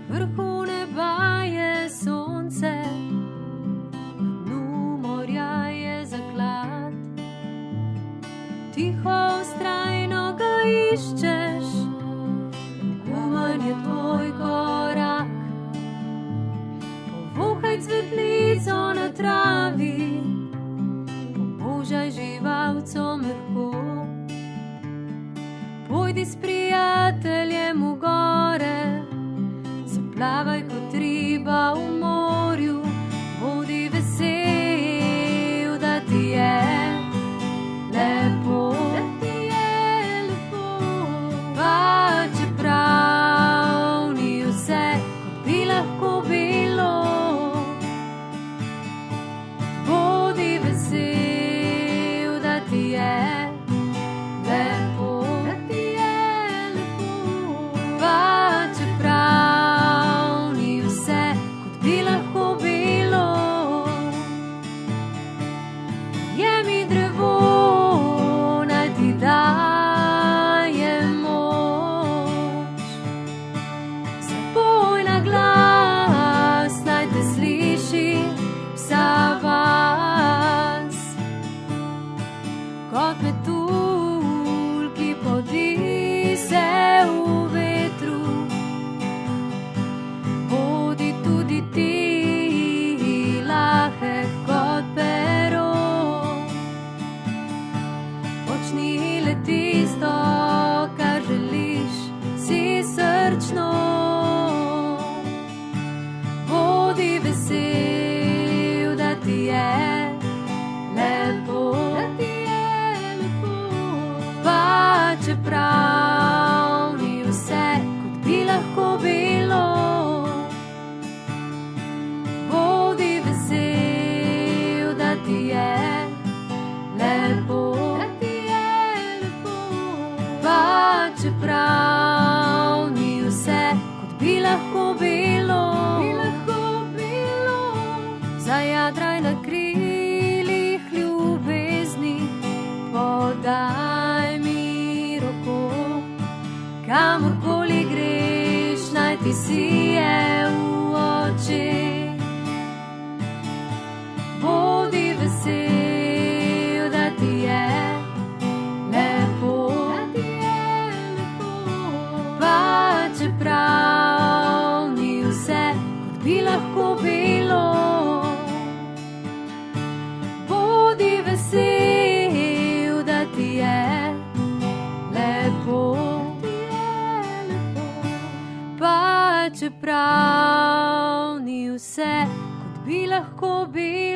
vrhu neba je sonce, na dnu morja je zaklad. Tiho, vztrajno ga iščeš, gumen je tvoj korak. Povohaj cvetlico na travi, pobožaj živalco mehko. Pojdi s prijateljem v gore, zaplavaj kot riba v morju. Bodi vesel, da ti je lepo, pa čeprav ni vse, kot bi lahko bilo. Bodi vesel, da ti je lepo, pa čeprav ni vse, kot bi lahko bilo. Je mi drevo, naj ti daje moč. Zapoj na glas, naj te sliši vsa vas. Kot metulj, ki podi se v vetru, bodi tudi ti lahek kot pero. Počni le tisto, kar želiš, si srčno. Bodi vesel, da ti je lepo, pa čeprav ni vse, kot bi lahko bilo. Bodi vesel, da ti je lepo, pa čeprav ni vse, kot bi lahko bilo. Zajadraj na krilih ljubezni, podaj mi roko. Kamorkoli greš, naj ti sije v očeh. Bodi vesel, da ti je lepo, pa čeprav ni vse, kot bi lahko bilo. Bodi vesel, da ti je lepo, pa čeprav ni vse, kot bi lahko bilo.